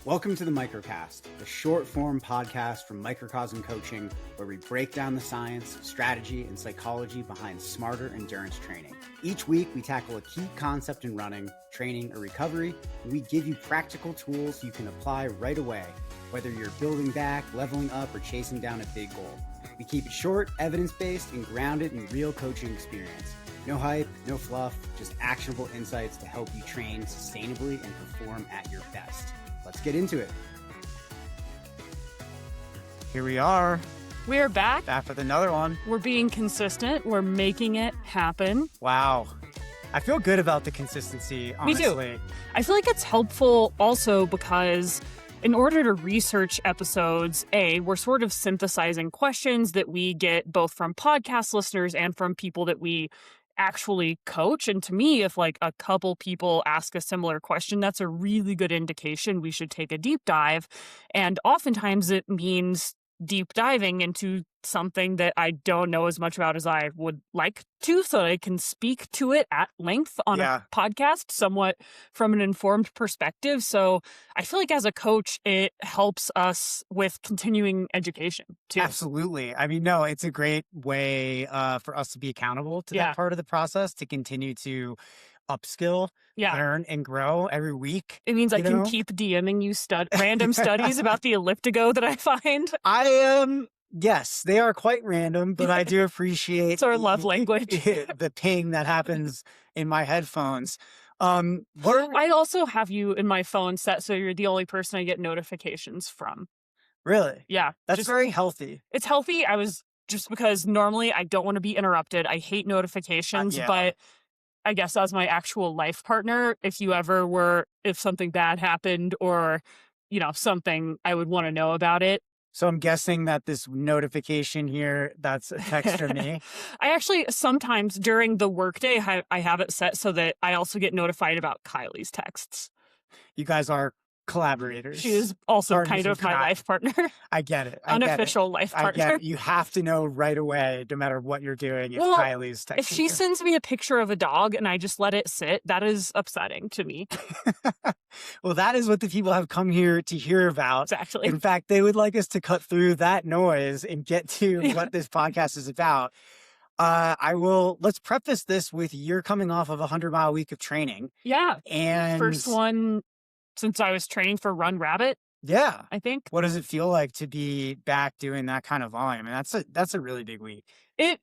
Welcome to the Microcast, the short-form podcast from Microcosm Coaching, where we break down the science, strategy, and psychology behind smarter endurance training. Each week, we tackle a key concept in running, training, or recovery, and we give you practical tools you can apply right away, whether you're building back, leveling up, or chasing down a big goal. We keep it short, evidence-based, and grounded in real coaching experience. No hype, no fluff, just actionable insights to help you train sustainably and perform at your best. Let's get into it. Here we are. We're back. Back with another one. We're being consistent. We're making it happen. Wow. I feel good about the consistency, honestly. Me too. I feel like it's helpful also because in order to research episodes, we're sort of synthesizing questions that we get both from podcast listeners and from people that we actually coach. And to me, if like a couple people ask a similar question, that's a really good indication we should take a deep dive. And oftentimes it means deep diving into something that I don't know as much about as I would like to, so that I can speak to it at length on a podcast, somewhat from an informed perspective. So I feel like as a coach, it helps us with continuing education too. Absolutely. I mean, no, it's a great way for us to be accountable to that part of the process, to continue to upskill, learn, and grow every week. It means I can keep DMing you random studies about the Elliptical that I find. Yes, they are quite random, but I do appreciate it's our love language. The ping that happens in my headphones. I also have you in my phone set so you're the only person I get notifications from. Really? Yeah. That's very healthy. It's healthy. Just because normally I don't want to be interrupted. I hate notifications, but I guess as my actual life partner, if something bad happened or, something, I would want to know about it. So I'm guessing that this notification here, that's a text from me. I actually sometimes during the workday, I have it set so that I also get notified about Kylie's texts. You guys are collaborators. She is also kind of my life partner. I get it. Unofficial life partner. I get it. You have to know right away, no matter what you're doing, if Kylie's texting if she sends me a picture of a dog and I just let it sit, that is upsetting to me. Well, that is what the people have come here to hear about. Exactly. In fact, they would like us to cut through that noise and get to what this podcast is about. Let's preface this with you're coming off of a 100-mile week of training. Yeah. And first one since I was training for Run Rabbit. Yeah. I think. What does it feel like to be back doing that kind of volume? And that's a really big week. And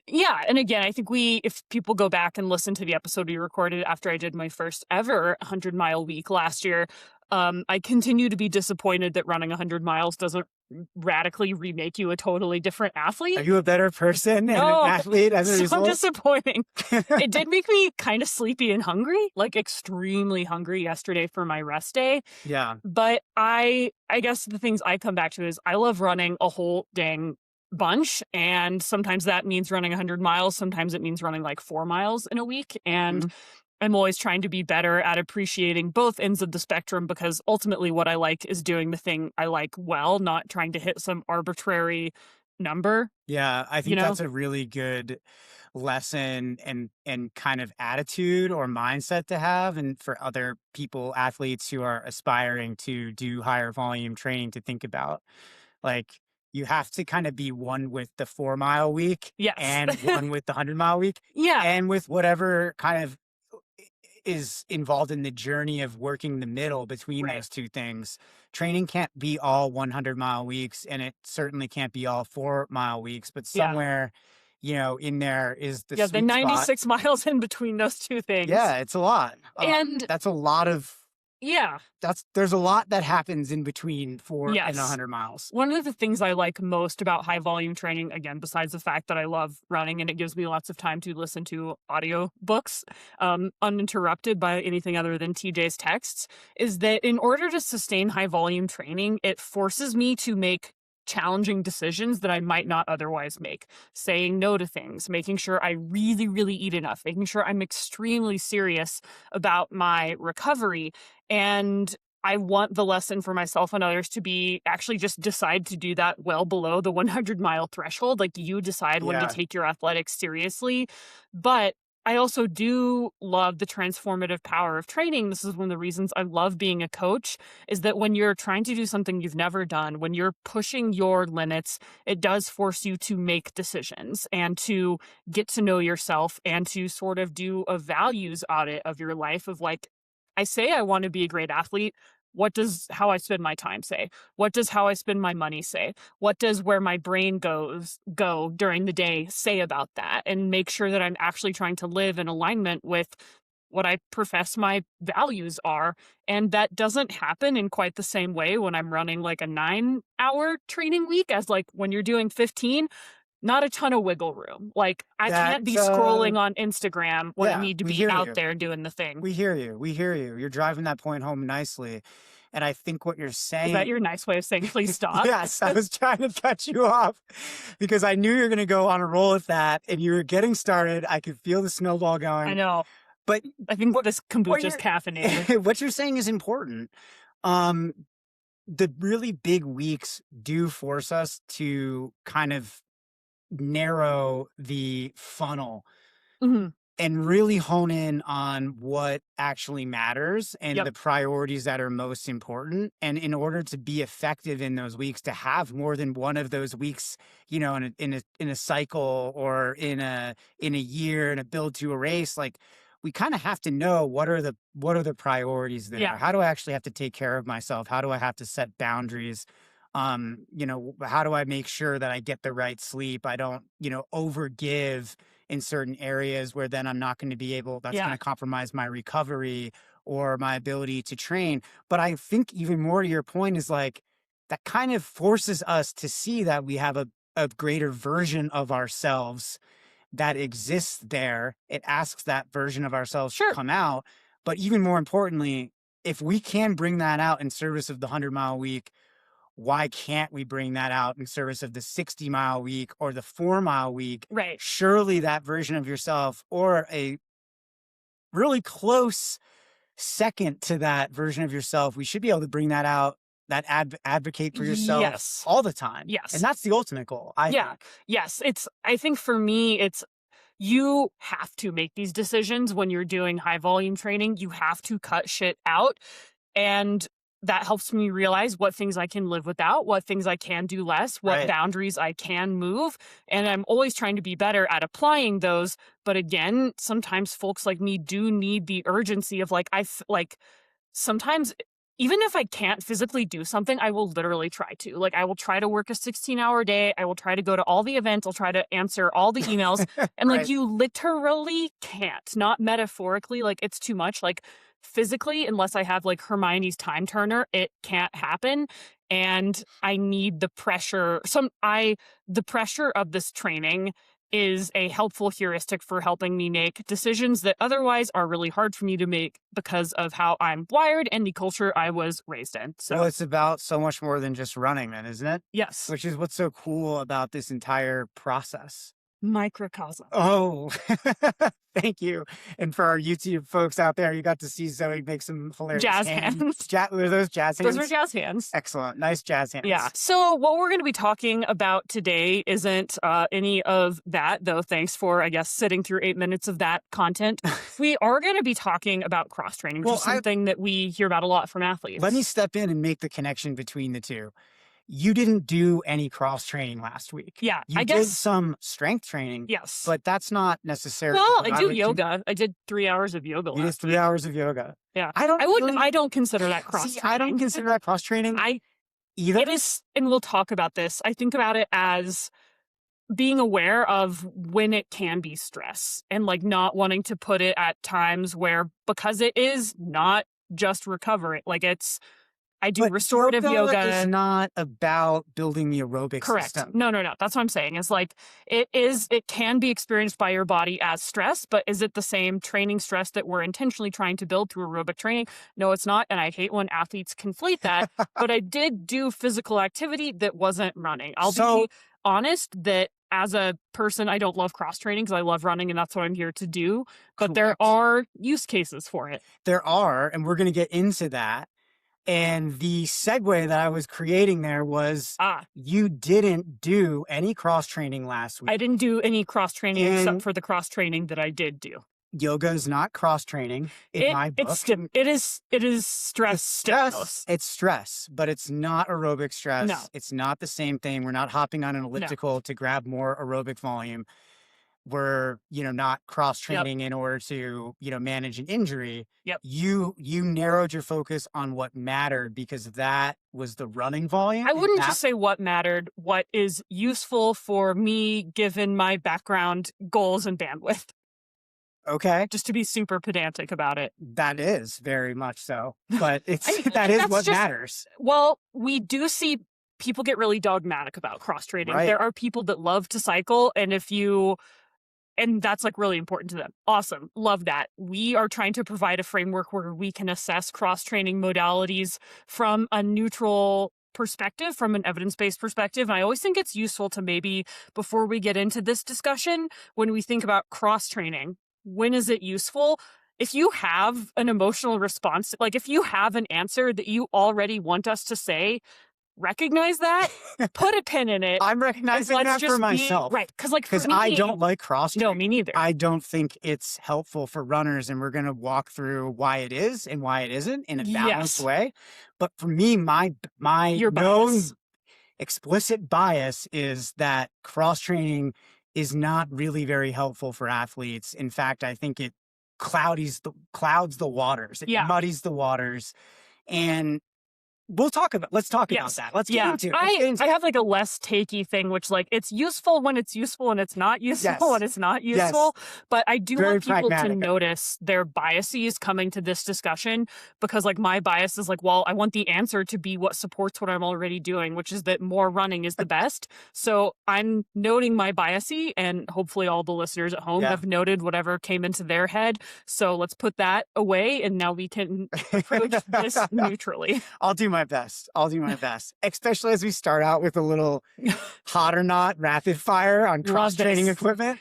again, I think if people go back and listen to the episode we recorded after I did my first ever 100-mile week last year, I continue to be disappointed that running 100 miles doesn't radically remake you a totally different athlete. Are you a better person and an athlete as a result? So disappointing. It did make me kind of sleepy and hungry, like extremely hungry yesterday for my rest day. Yeah. But I guess the things I come back to is I love running a whole dang bunch, and sometimes that means running 100 miles. Sometimes it means running like 4 miles in a week. And I'm always trying to be better at appreciating both ends of the spectrum, because ultimately what I like is doing the thing I like well, not trying to hit some arbitrary number. Yeah, I think that's a really good lesson and kind of attitude or mindset to have. And for other people, athletes who are aspiring to do higher volume training, to think about, like, you have to kind of be one with the 4-mile week and one with the 100-mile week. Yeah. And with whatever kind of is involved in the journey of working the middle between those two things. Training can't be all 100-mile weeks, and it certainly can't be all 4-mile weeks, but somewhere, in there is the the 96 miles in between those two things. Yeah, it's a lot. And that's a lot of there's a lot that happens in between 4 and 100 miles. One of the things I like most about high volume training, again, besides the fact that I love running and it gives me lots of time to listen to audio books uninterrupted by anything other than TJ's texts, is that in order to sustain high volume training, it forces me to make challenging decisions that I might not otherwise make. Saying no to things, making sure I really, really eat enough, making sure I'm extremely serious about my recovery. And I want the lesson for myself and others to be actually just decide to do that well below the 100-mile threshold. Like, you decide when to take your athletics seriously. But I also do love the transformative power of training. This is one of the reasons I love being a coach, is that when you're trying to do something you've never done, when you're pushing your limits, it does force you to make decisions and to get to know yourself and to sort of do a values audit of your life of like, I say I want to be a great athlete. What does how I spend my time say? What does how I spend my money say? What does where my brain go during the day say about that? And make sure that I'm actually trying to live in alignment with what I profess my values are. And that doesn't happen in quite the same way when I'm running like a 9-hour training week as like when you're doing 15. Not a ton of wiggle room. Like I can't be scrolling on Instagram when I need to be out there doing the thing. We hear you. We hear you. You're driving that point home nicely. And I think what you're saying... Is that your nice way of saying, please stop? Yes, I was trying to cut you off because I knew you were going to go on a roll with that and you were getting started. I could feel the snowball going. I know. But I think this kombucha is caffeinated. What you're saying is important. The really big weeks do force us to kind of narrow the funnel and really hone in on what actually matters and the priorities that are most important. And in order to be effective in those weeks, to have more than one of those weeks, you know, in a cycle or in a year, in a build to a race, like we kind of have to know what are the priorities there. Yeah. How do I actually have to take care of myself? How do I have to set boundaries? You know, how do I make sure that I get the right sleep? I don't, you know, overgive in certain areas where then I'm not going to be able, that's going to compromise my recovery or my ability to train. But I think even more to your point is like, that kind of forces us to see that we have a greater version of ourselves that exists there. It asks that version of ourselves to come out. But even more importantly, if we can bring that out in service of the 100-mile week, why can't we bring that out in service of the 60-mile week or the 4-mile week? Right. Surely that version of yourself or a really close second to that version of yourself, we should be able to bring that out, that advocate for yourself all the time. Yes. And that's the ultimate goal, I think. Yes. I think for me, you have to make these decisions when you're doing high volume training. You have to cut shit out. And that helps me realize what things I can live without, what things I can do less, what boundaries I can move. And I'm always trying to be better at applying those. But again, sometimes folks like me do need the urgency of like, sometimes even if I can't physically do something, I will literally try to. Like, I will try to work a 16-hour day. I will try to go to all the events. I'll try to answer all the emails. And like, you literally can't, not metaphorically, like it's too much. Like, physically, unless I have like Hermione's time turner, it can't happen. And I need the pressure. The pressure of this training is a helpful heuristic for helping me make decisions that otherwise are really hard for me to make because of how I'm wired and the culture I was raised in. So well, it's about so much more than just running then, isn't it? Yes. Which is what's so cool about this entire process. Microcosm. Oh, thank you. And for our YouTube folks out there, you got to see Zoe make some hilarious jazz hands. Were those jazz hands? Those were jazz hands. Excellent. Nice jazz hands. Yeah. So what we're going to be talking about today isn't any of that, though. Thanks for, I guess, sitting through 8 minutes of that content. We are going to be talking about cross training, which is something that we hear about a lot from athletes. Let me step in and make the connection between the two. You didn't do any cross training last week. Yeah, I guess. You did some strength training. Yes. But that's not necessarily. Well, I do yoga. I did 3 hours of yoga last week. You did 3 hours of yoga. Yeah. I don't consider that cross training. I don't consider that cross training either. It is, and we'll talk about this. I think about it as being aware of when it can be stress and like not wanting to put it at times where, because it is not just recovering. Like I do restorative yoga. It's not about building the aerobic system. No. That's what I'm saying. It's like, it can be experienced by your body as stress, but is it the same training stress that we're intentionally trying to build through aerobic training? No, it's not. And I hate when athletes conflate that, but I did do physical activity that wasn't running. I'll be honest that as a person, I don't love cross training because I love running and that's what I'm here to do. But there are use cases for it. There are, and we're going to get into that. And the segue that I was creating there was you didn't do any cross training last week. I didn't do any cross training except for the cross training that I did do. yoga is not cross training in my book. It is stress. It's stress, but it's not aerobic stress. No. It's not the same thing. We're not hopping on an elliptical to grab more aerobic volume. We're, not cross training in order to, manage an injury. Yep. You narrowed your focus on what mattered because that was the running volume. I wouldn't just say what mattered, what is useful for me given my background, goals, and bandwidth. Okay. Just to be super pedantic about it. That is very much so. But that is what matters. Well, we do see people get really dogmatic about cross training. Right. There are people that love to cycle, and that's like really important to them. Awesome. Love that. We are trying to provide a framework where we can assess cross training modalities from a neutral perspective, from an evidence-based perspective. And I always think it's useful to maybe, before we get into this discussion, when we think about cross training, when is it useful? If you have an emotional response, like if you have an answer that you already want us to say, recognize that, put a pin in it. I'm recognizing that for myself. Right. Because I don't like cross training. No, me neither. I don't think it's helpful for runners, and we're going to walk through why it is and why it isn't in a balanced way. But for me, my known explicit bias is that cross training is not really very helpful for athletes. In fact, I think it clouds the waters. It muddies the waters. And let's talk about that. Let's get into it. I have like a less takey thing, which like it's useful when it's useful and it's not useful when it's not useful. But I do want people to notice their biases coming to this discussion, because like my bias is like, well, I want the answer to be what supports what I'm already doing, which is that more running is the best. So I'm noting my biases, and hopefully all the listeners at home have noted whatever came into their head. So let's put that away, and now we can approach this neutrally. I'll do my best, especially as we start out with a little hot or not rapid fire on cross training equipment.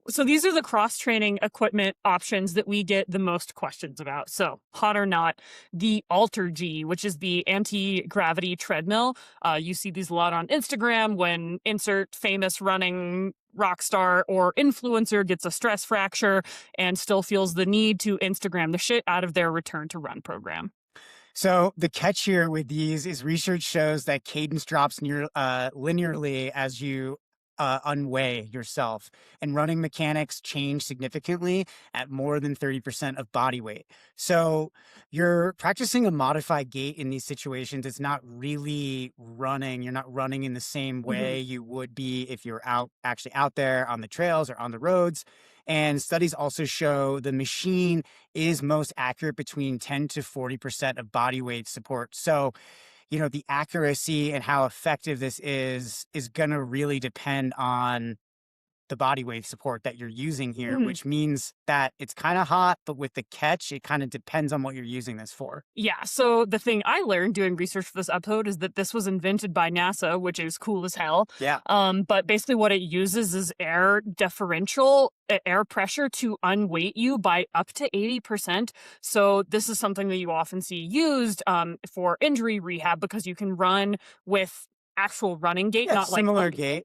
So these are the cross training equipment options that we get the most questions about. So hot or not, the AlterG, which is the anti-gravity treadmill. You see these a lot on Instagram when insert famous running rock star or influencer gets a stress fracture and still feels the need to Instagram the shit out of their return to run program. So the catch here with these is research shows that cadence drops linearly as you unweigh yourself, and running mechanics change significantly at more than 30% of body weight. So you're practicing a modified gait in these situations. It's not really running. You're not running in the same way you would be if you're actually out there on the trails or on the roads. And studies also show the machine is most accurate between 10 to 40% of body weight support. So, the accuracy and how effective this is going to really depend on the body weight support that you're using here, which means that it's kind of hot, but with the catch, it kind of depends on what you're using this for. Yeah. So the thing I learned doing research for this episode is that this was invented by NASA, which is cool as hell. Yeah. But basically what it uses is air pressure to unweight you by up to 80%. So this is something that you often see used for injury rehab, because you can run with actual running gait,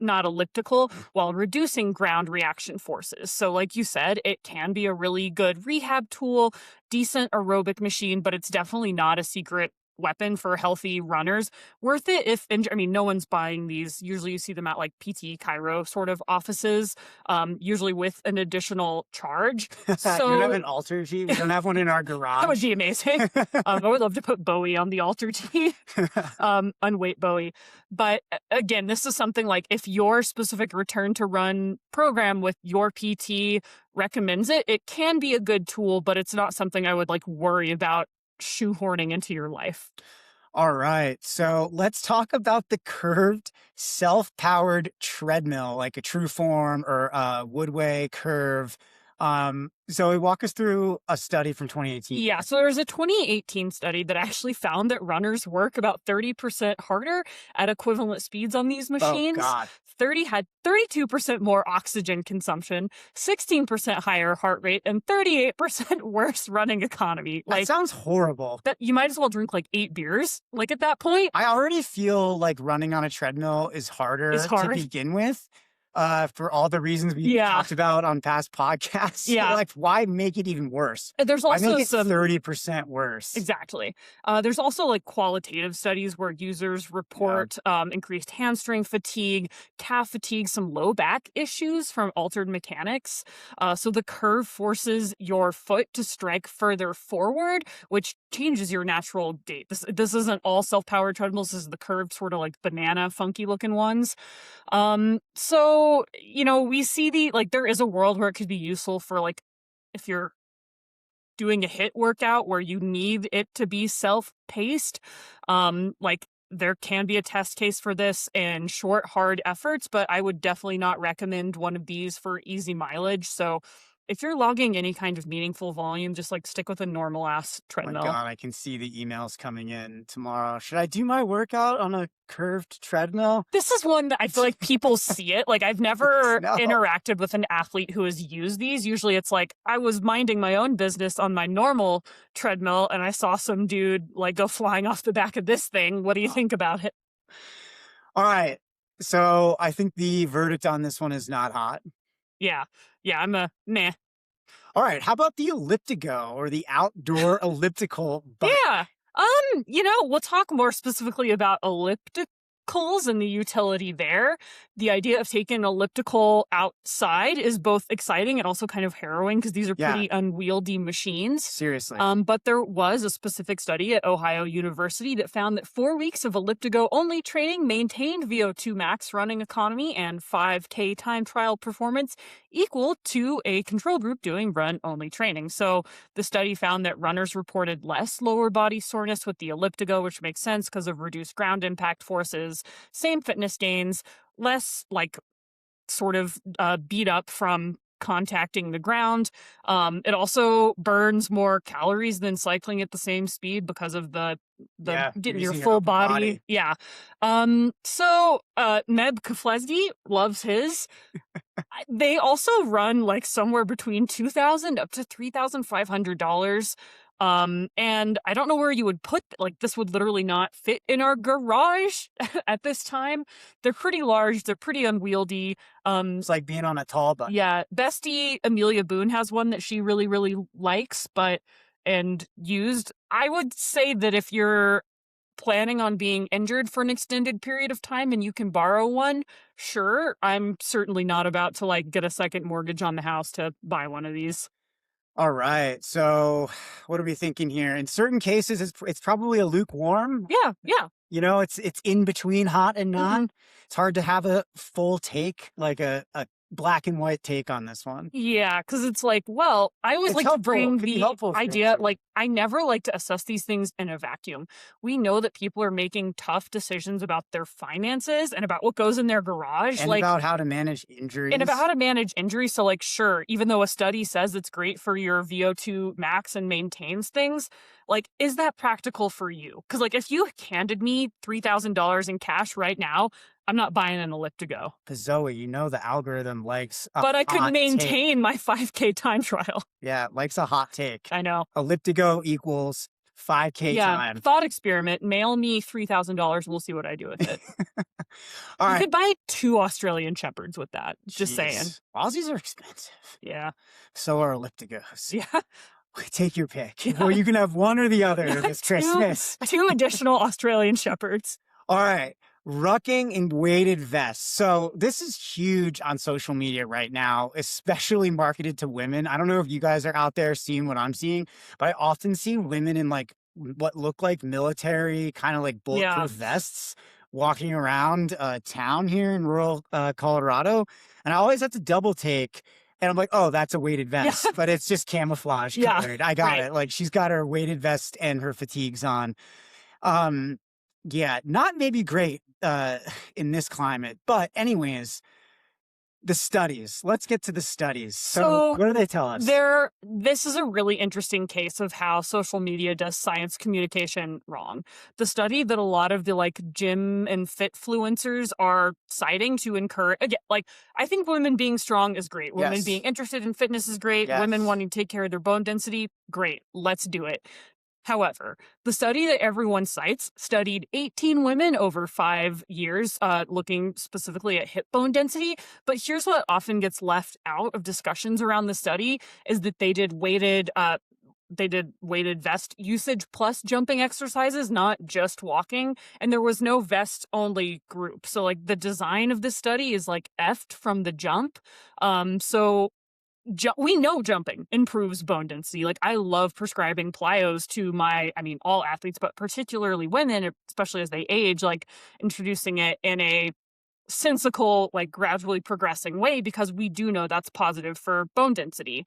not elliptical, while reducing ground reaction forces. So like you said, it can be a really good rehab tool, decent aerobic machine, but it's definitely not a secret weapon for healthy runners. Worth it if, no one's buying these. Usually you see them at like PT Chiro sort of offices, usually with an additional charge. So you don't have an AlterG? We don't have one in our garage. That would be amazing. I would love to put Bowie on the AlterG, unweight Bowie. But again, this is something like if your specific return to run program with your PT recommends it, it can be a good tool, but it's not something I would like worry about shoehorning into your life. All right. So let's talk about the curved self-powered treadmill, like a True Form or a Woodway Curve. Zoe, walk us through a study from 2018. Yeah, so there was a 2018 study that actually found that runners work about 30% harder at equivalent speeds on these machines. Oh, God. Had 32% more oxygen consumption, 16% higher heart rate, and 38% worse running economy. That sounds horrible. That you might as well drink like 8 beers. Like at that point, I already feel like running on a treadmill is harder to begin with. for all the reasons we talked about on past podcasts. Yeah. Like, why make it even worse? There's also why make it 30% worse? Exactly. There's also like qualitative studies where users report increased hamstring fatigue, calf fatigue, some low back issues from altered mechanics. So the curve forces your foot to strike further forward, which changes your natural gait. This isn't all self-powered treadmills. This is the curved sort of like banana funky looking ones. So, we see there is a world where it could be useful for like if you're doing a HIIT workout where you need it to be self-paced. Like there can be a test case for this in short, hard efforts, but I would definitely not recommend one of these for easy mileage. So if you're logging any kind of meaningful volume, just like stick with a normal ass treadmill. Oh my God, I can see the emails coming in tomorrow. Should I do my workout on a curved treadmill? This is one that I feel like people see it. Like I've never interacted with an athlete who has used these. Usually it's like I was minding my own business on my normal treadmill and I saw some dude like go flying off the back of this thing. What do you think about it? All right. So I think the verdict on this one is not hot. Yeah. I'm a meh. All right. How about the Elliptical or the outdoor elliptical bike? Yeah. We'll talk more specifically about ellipticals and the utility there. The idea of taking an elliptical outside is both exciting and also kind of harrowing because these are pretty unwieldy machines. Seriously. But there was a specific study at Ohio University that found that 4 weeks of elliptical only training maintained VO2 max running economy and 5K time trial performance equal to a control group doing run-only training. So the study found that runners reported less lower body soreness with the elliptical, which makes sense because of reduced ground impact forces, same fitness gains, less like sort of beat up from contacting the ground. It also burns more calories than cycling at the same speed because of the getting your full body. Yeah. So Meb Keflezgi loves his. They also run like somewhere between $2,000 up to $3,500. And I don't know where you would put, like, this would literally not fit in our garage at this time. They're pretty large. They're pretty unwieldy. It's like being on a tall bike. Yeah. Bestie Amelia Boone has one that she really, really likes, and used. I would say that if you're planning on being injured for an extended period of time and you can borrow one, sure. I'm certainly not about to like get a second mortgage on the house to buy one of these. All right. So what are we thinking here? In certain cases, it's probably a lukewarm. Yeah. It's in between hot and not. It's hard to have a full take, like a black and white take on this one. Yeah, because it's like, well, I always like to bring the idea, like, I never like to assess these things in a vacuum. We know that people are making tough decisions about their finances and about what goes in their garage. And about how to manage injuries. So, like, sure, even though a study says it's great for your VO2 max and maintains things, like, is that practical for you? Because, like, if you handed me $3,000 in cash right now, I'm not buying an elliptical. Zoe, the algorithm likes but I could maintain my 5K time trial. Yeah, likes a hot take. I know. Elliptical equals 5K time. Thought experiment. Mail me $3,000. We'll see what I do with it. All right. You could buy 2 Australian Shepherds with that. Just saying. Aussies are expensive. Yeah. So are ellipticals. Yeah. Take your pick. Yeah. Or you can have one or the other this Christmas. 2 additional Australian Shepherds. All right. Rucking and weighted vests. So this is huge on social media right now, especially marketed to women. I don't know if you guys are out there seeing what I'm seeing, but I often see women in like what look like military, kind of like bulletproof vests walking around town here in rural Colorado. And I always have to double take. And I'm like, oh, that's a weighted vest, but it's just camouflage colored. I got it. Like she's got her weighted vest and her fatigues on. Yeah, not maybe great in this climate. But anyways, the studies. Let's get to the studies. So what do they tell us? This is a really interesting case of how social media does science communication wrong. The study that a lot of the like gym and fitfluencers are citing to encourage, again, like I think women being strong is great. Women being interested in fitness is great. Women wanting to take care of their bone density, great. Let's do it. However, the study that everyone cites studied 18 women over 5 years, looking specifically at hip bone density. But here's what often gets left out of discussions around the study is that they did weighted vest usage plus jumping exercises, not just walking. And there was no vest only group. So like the design of this study is like effed from the jump. So we know jumping improves bone density. Like I love prescribing plyos to all athletes, but particularly women, especially as they age, like introducing it in a sensical, like gradually progressing way, because we do know that's positive for bone density.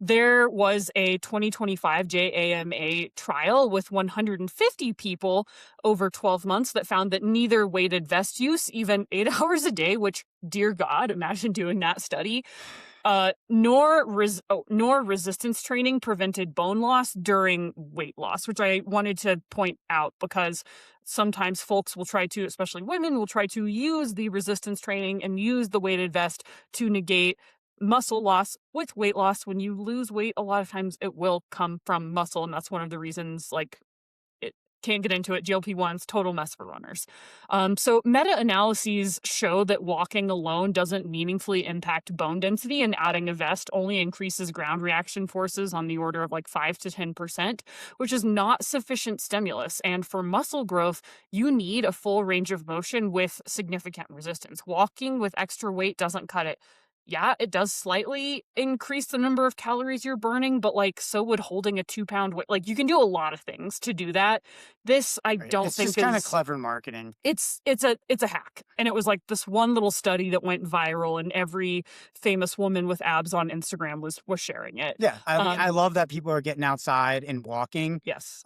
There was a 2025 JAMA trial with 150 people over 12 months that found that neither weighted vest use, even 8 hours a day, which, dear God, imagine doing that study, nor resistance training prevented bone loss during weight loss, which I wanted to point out because sometimes folks will try to, especially women, will try to use the resistance training and use the weighted vest to negate muscle loss with weight loss. When you lose weight, a lot of times it will come from muscle, and that's one of the reasons, like, can't get into it. GLP-1's total mess for runners. So meta-analyses show that walking alone doesn't meaningfully impact bone density, and adding a vest only increases ground reaction forces on the order of like 5 to 10%, which is not sufficient stimulus. And for muscle growth, you need a full range of motion with significant resistance. Walking with extra weight doesn't cut it. Yeah, it does slightly increase the number of calories you're burning, but like so would holding a 2-pound weight. Like you can do a lot of things to do that. This I don't think it's just kind of clever marketing. It's a hack. And it was like this one little study that went viral, and every famous woman with abs on Instagram was sharing it. Yeah, I love that people are getting outside and walking. Yes.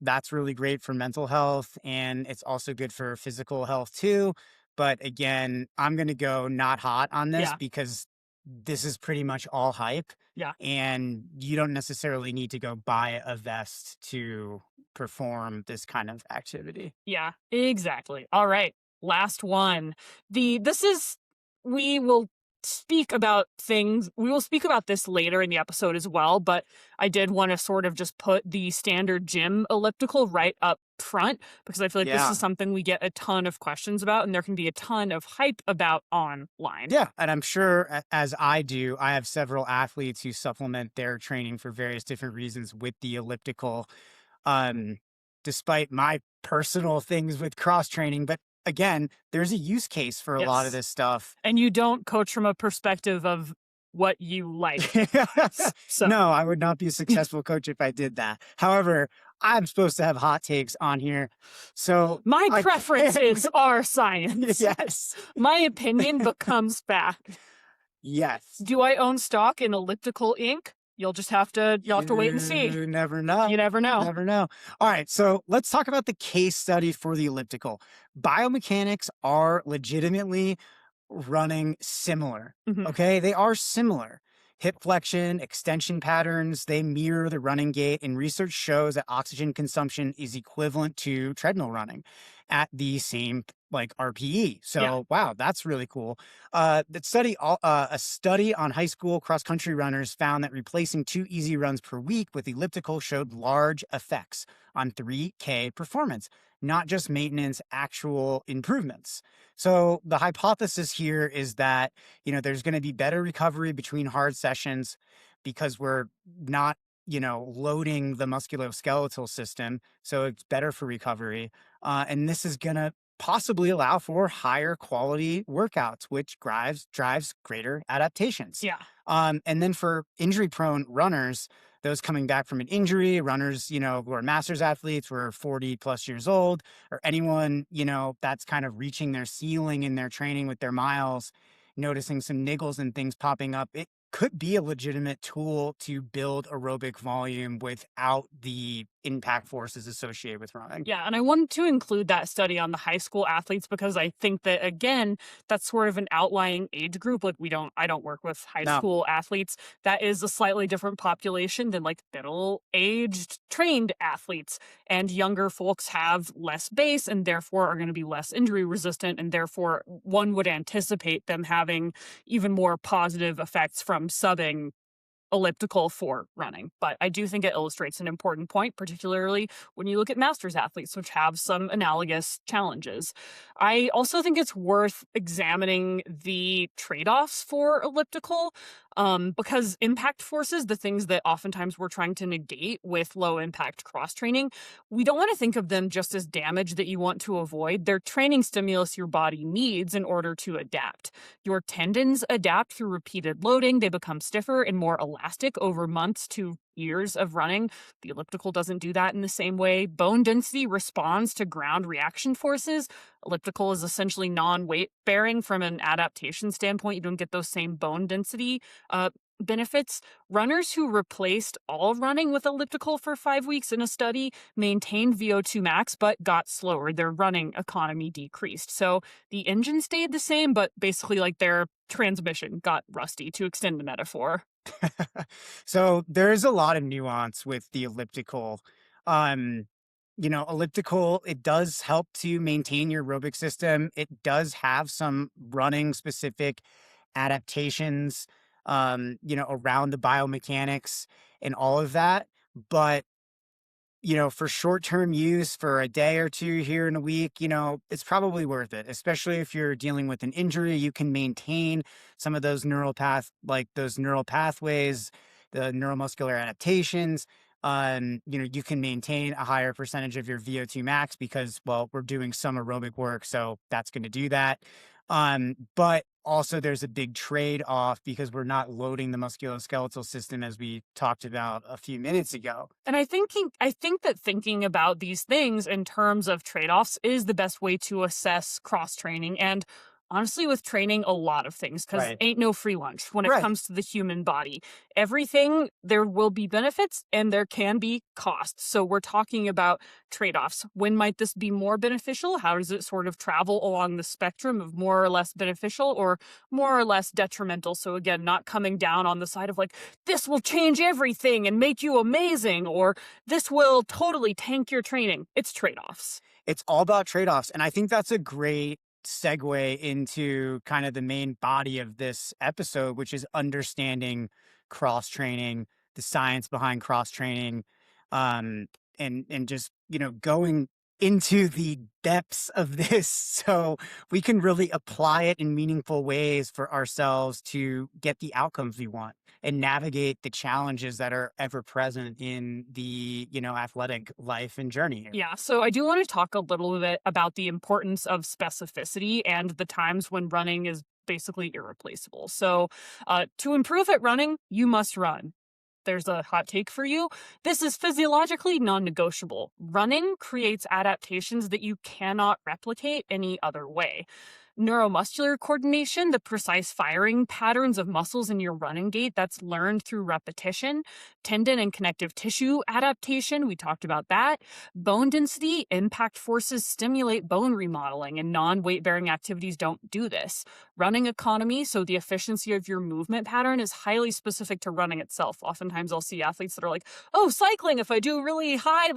That's really great for mental health, and it's also good for physical health too. But again, I'm going to go not hot on this because this is pretty much all hype. Yeah. And you don't necessarily need to go buy a vest to perform this kind of activity. Yeah, exactly. All right. Last one. We will speak about this later in the episode as well, but I did want to sort of just put the standard gym elliptical right up front, because I feel like this is something we get a ton of questions about, and there can be a ton of hype about online. Yeah, and I'm sure, as I do, I have several athletes who supplement their training for various different reasons with the elliptical, despite my personal things with cross training. But again, there's a use case for a lot of this stuff. And you don't coach from a perspective of what you like. So. No, I would not be a successful coach if I did that. However, I'm supposed to have hot takes on here. So my preferences are science. Yes. My opinion becomes fact. Yes. Do I own stock in Elliptical Inc.? You'll just have to wait and see. You never know. You never know. Never know. All right. So let's talk about the case study for the elliptical. Biomechanics are legitimately running similar. Mm-hmm. Okay. They are similar. Hip flexion, extension patterns, they mirror the running gait, and research shows that oxygen consumption is equivalent to treadmill running at the same like RPE. So, wow, that's really cool. A study on high school cross-country runners found that replacing 2 easy runs per week with elliptical showed large effects on 3K performance, not just maintenance, actual improvements. So the hypothesis here is that, there's going to be better recovery between hard sessions because we're not, loading the musculoskeletal system. So it's better for recovery. And this is going to possibly allow for higher quality workouts, which drives greater adaptations. Yeah. And then for injury prone runners, those coming back from an injury, runners, who are masters athletes, who are 40 plus years old, or anyone, that's kind of reaching their ceiling in their training with their miles, noticing some niggles and things popping up, it could be a legitimate tool to build aerobic volume without the impact forces associated with running. Yeah, and I wanted to include that study on the high school athletes because I think that, again, that's sort of an outlying age group. Like I don't work with high school athletes. That is a slightly different population than like middle-aged trained athletes. And younger folks have less base and therefore are going to be less injury resistant, and therefore one would anticipate them having even more positive effects from subbing elliptical for running. But I do think it illustrates an important point, particularly when you look at masters athletes, which have some analogous challenges. I also think it's worth examining the trade-offs for elliptical, because impact forces, the things that oftentimes we're trying to negate with low impact cross training, we don't want to think of them just as damage that you want to avoid. They're training stimulus your body needs in order to adapt. Your tendons adapt through repeated loading. They become stiffer and more elastic over months to years of running. The elliptical doesn't do that in the same way. Bone density responds to ground reaction forces. Elliptical is essentially non-weight bearing from an adaptation standpoint. You don't get those same bone density benefits. Runners who replaced all running with elliptical for 5 weeks in a study maintained VO2 max, but got slower. Their running economy decreased. So the engine stayed the same, but basically like their transmission got rusty, to extend the metaphor. So there's a lot of nuance with the elliptical. Elliptical, it does help to maintain your aerobic system. It does have some running specific adaptations, around the biomechanics and all of that. But for short-term use for a day or two here in a week, it's probably worth it, especially if you're dealing with an injury. You can maintain some of those neural pathways, the neuromuscular adaptations. You can maintain a higher percentage of your VO2 max because, well, we're doing some aerobic work, so that's going to do that. But also there's a big trade-off because we're not loading the musculoskeletal system as we talked about a few minutes ago. And I think that thinking about these things in terms of trade-offs is the best way to assess cross-training. And honestly, with training, a lot of things, because Right. ain't no free lunch when it Right. comes to the human body. Everything, there will be benefits and there can be costs. So we're talking about trade-offs. When might this be more beneficial? How does it sort of travel along the spectrum of more or less beneficial or more or less detrimental? So again, not coming down on the side of like, this will change everything and make you amazing, or this will totally tank your training. It's trade-offs. It's all about trade-offs. And I think that's a great segue into kind of the main body of this episode, which is understanding cross training, the science behind cross training, and just going into the depths of this so we can really apply it in meaningful ways for ourselves to get the outcomes we want and navigate the challenges that are ever present in the athletic life and journey here. Yeah, so I do want to talk a little bit about the importance of specificity and the times when running is basically irreplaceable. So to improve at running, you must run. There's a hot take for you. This is physiologically non-negotiable. Running creates adaptations that you cannot replicate any other way. Neuromuscular coordination, the precise firing patterns of muscles in your running gait, that's learned through repetition. Tendon and connective tissue adaptation, we talked about that. Bone density, impact forces stimulate bone remodeling, and non-weight bearing activities don't do this. Running economy, so the efficiency of your movement pattern, is highly specific to running itself. Oftentimes I'll see athletes that are like, oh, cycling, if I do really high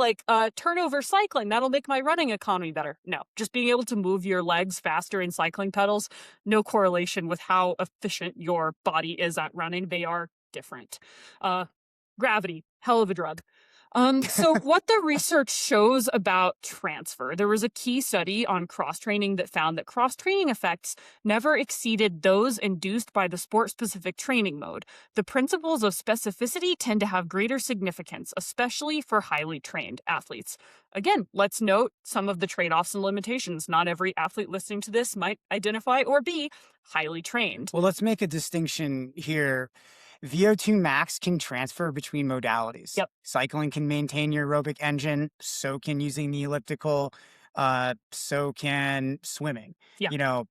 turnover cycling, that'll make my running economy better. No, just being able to move your legs faster in cycling pedals, no correlation with how efficient your body is at running. They are different. Gravity, hell of a drug. So what the research shows about transfer, there was a key study on cross-training that found that cross-training effects never exceeded those induced by the sport-specific training mode. The principles of specificity tend to have greater significance, especially for highly trained athletes. Again, let's note some of the trade-offs and limitations. Not every athlete listening to this might identify or be highly trained. Well, let's make a distinction here. VO2 max can transfer between modalities. Yep. Cycling can maintain your aerobic engine, so can using the elliptical, so can swimming. Yeah.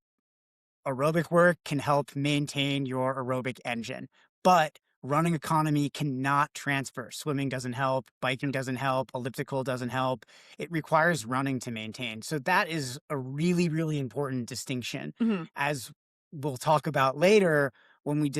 Aerobic work can help maintain your aerobic engine, but running economy cannot transfer. Swimming doesn't help, biking doesn't help, elliptical doesn't help. It requires running to maintain. So that is a really, really important distinction. Mhm. As we'll talk about later, when we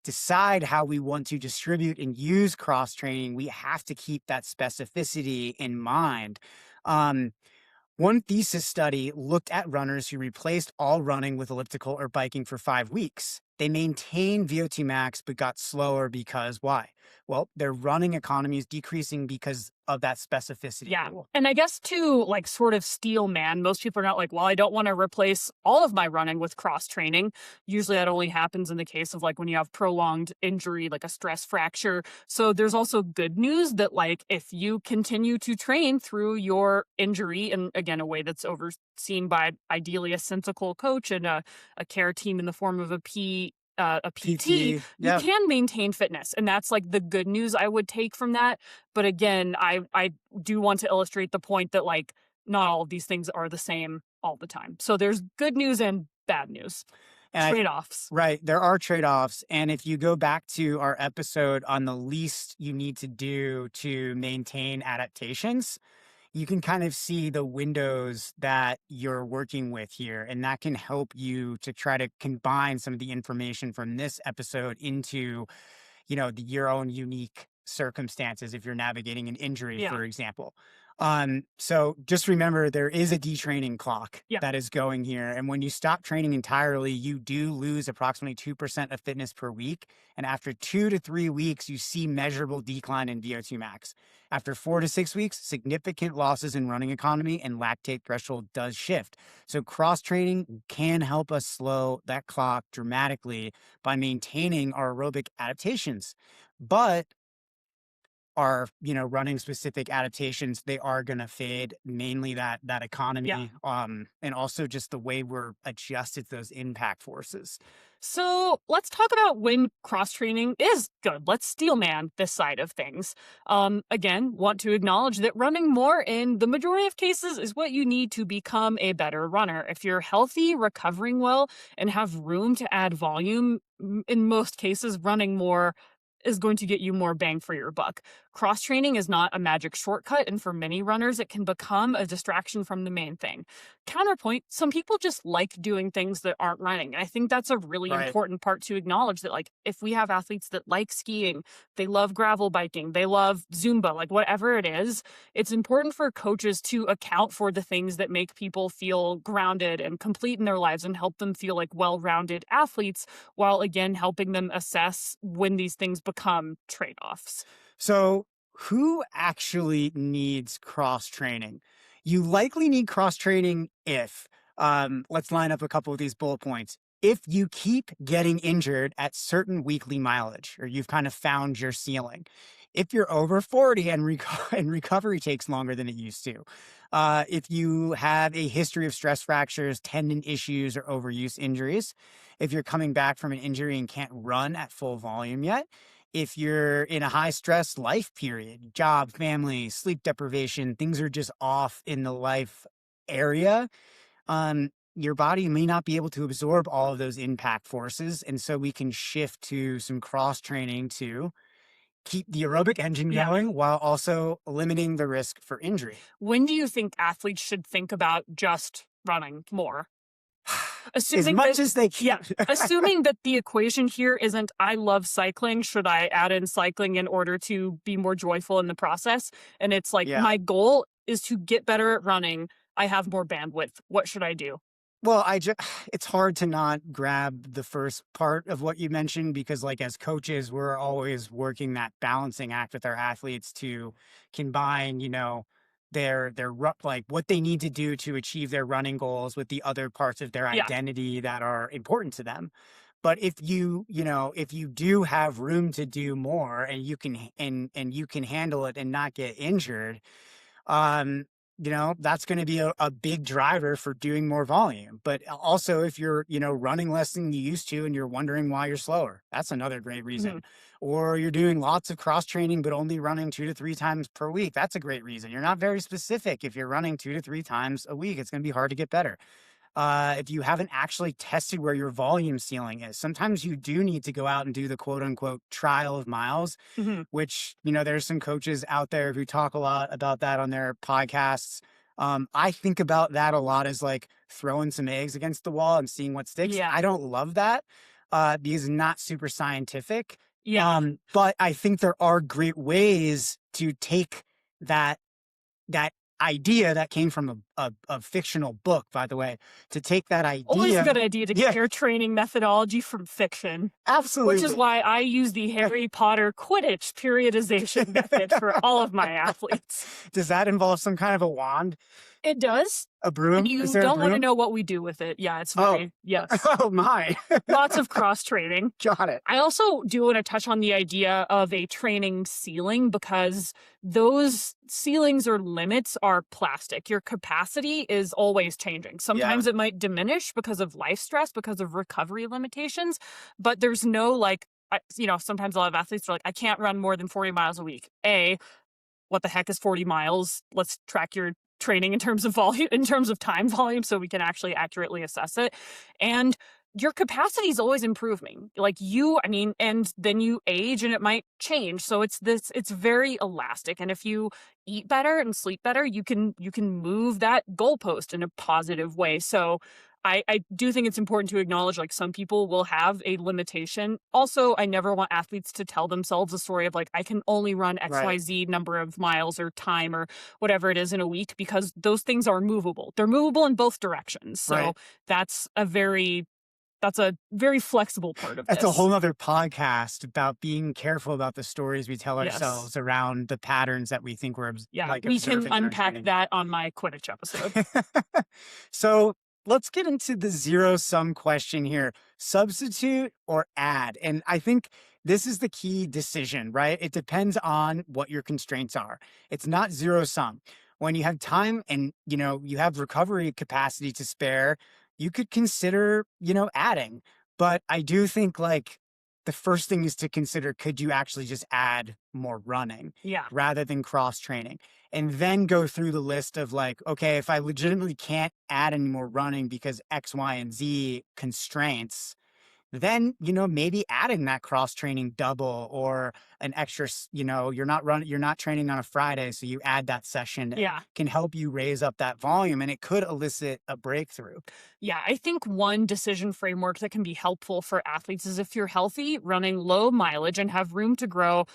decide how we want to distribute and use cross training, we have to keep that specificity in mind. One thesis study looked at runners who replaced all running with elliptical or biking for 5 weeks. They maintain VO2 max, but got slower because why? Well, their running economy is decreasing because of that specificity Yeah. rule. And I guess to like sort of steel man, most people are not like, well, I don't want to replace all of my running with cross training. Usually that only happens in the case of like when you have prolonged injury, like a stress fracture. So there's also good news that like if you continue to train through your injury, and again, a way that's overseen by ideally a sensical coach and a care team in the form of a PT, you Yeah. can maintain fitness. And that's like the good news I would take from that. But again, I do want to illustrate the point that like not all of these things are the same all the time. So there's good news and bad news. And Trade-offs. Right. There are trade-offs. And if you go back to our episode on the least you need to do to maintain adaptations, you can kind of see the windows that you're working with here. And that can help you to try to combine some of the information from this episode into, your own unique circumstances if you're navigating an injury, Yeah. for example. So just remember there is a detraining clock Yeah. that is going here. And when you stop training entirely, you do lose approximately 2% of fitness per week. And after 2 to 3 weeks, you see measurable decline in VO2 max. After 4 to 6 weeks, significant losses in running economy and lactate threshold does shift. So cross training can help us slow that clock dramatically by maintaining our aerobic adaptations. But our running specific adaptations, they are going to fade, mainly that economy, and also just the way we're adjusted to those impact forces. So let's talk about when cross training is good. Let's steel man this side of things. Again, want to acknowledge that running more in the majority of cases is what you need to become a better runner. If you're healthy, recovering well, and have room to add volume, in most cases, running more is going to get you more bang for your buck. Cross training is not a magic shortcut, and for many runners, it can become a distraction from the main thing. Counterpoint, some people just like doing things that aren't running. I think that's a really important part to acknowledge, that like if we have athletes that like skiing, they love gravel biking, they love Zumba, like whatever it is, it's important for coaches to account for the things that make people feel grounded and complete in their lives and help them feel like well-rounded athletes, while again helping them assess when these things become trade-offs. So who actually needs cross training? You likely need cross training if, let's line up a couple of these bullet points. If you keep getting injured at certain weekly mileage, or you've kind of found your ceiling. If you're over 40 and recovery takes longer than it used to. If you have a history of stress fractures, tendon issues, or overuse injuries. If you're coming back from an injury and can't run at full volume yet. If you're in a high stress life period, job, family, sleep deprivation, things are just off in the life area, your body may not be able to absorb all of those impact forces. And so we can shift to some cross training to keep the aerobic engine going while also limiting the risk for injury. When do you think athletes should think about just running more? Assuming that the equation here isn't I love cycling, should I add in cycling in order to be more joyful in the process? And it's like my goal is to get better at running. I have more bandwidth. What should I do? Well, it's hard to not grab the first part of what you mentioned, because like as coaches, we're always working that balancing act with our athletes to combine, their like what they need to do to achieve their running goals with the other parts of their identity that are important to them. But if you do have room to do more and you can and you can handle it and not get injured, that's going to be a big driver for doing more volume. But also if you're, running less than you used to and you're wondering why you're slower, that's another great reason. Mm-hmm. Or you're doing lots of cross training, but only running 2 to 3 times per week. That's a great reason. You're not very specific. If you're running 2 to 3 times a week, it's going to be hard to get better. If you haven't actually tested where your volume ceiling is, sometimes you do need to go out and do the quote unquote trial of miles, which, there's some coaches out there who talk a lot about that on their podcasts. I think about that a lot as like throwing some eggs against the wall and seeing what sticks. I don't love that because it's not super scientific. But I think there are great ways to take that idea that came from a fictional book, by the way, to take that idea. Always a good idea to Yeah. get your training methodology from fiction. Absolutely. Which is why I use the Harry Potter Quidditch periodization method for all of my athletes. Does that involve some kind of a wand? It does. A broom? And you Is there a don't want to broom? know what we do with it. Yeah, it's very, yes. Oh my. Lots of cross training. Got it. I also do want to touch on the idea of a training ceiling, because those ceilings or limits are plastic. Your capacity is always changing. Sometimes it might diminish because of life stress, because of recovery limitations, but there's no sometimes a lot of athletes are like, I can't run more than 40 miles a week. What the heck is 40 miles? Let's track your training in terms of volume, in terms of time volume, so we can actually accurately assess it. And your capacity is always improving. And then you age and it might change. So it's very elastic. And if you eat better and sleep better, you can move that goalpost in a positive way. So I do think it's important to acknowledge, like, some people will have a limitation. Also, I never want athletes to tell themselves a story of like, I can only run XYZ number of miles or time or whatever it is in a week, because those things are movable. They're movable in both directions. So that's a very flexible part of That's this. a whole other podcast about being careful about the stories we tell ourselves around the patterns that we think we're we can unpack that on my Quidditch episode. So let's get into the zero-sum question here. Substitute or add? And I think this is the key decision, right? It depends on what your constraints are. It's not zero-sum. When you have time and, you have recovery capacity to spare, you could consider, adding. But I do think, like, the first thing is to consider, could you actually just add more running rather than cross training? And then go through the list of like, okay, if I legitimately can't add any more running because X, Y, and Z constraints, then, maybe adding that cross training double or an extra, you're not training on a Friday. So you add that session can help you raise up that volume, and it could elicit a breakthrough. Yeah, I think one decision framework that can be helpful for athletes is, if you're healthy, running low mileage, and have room to grow,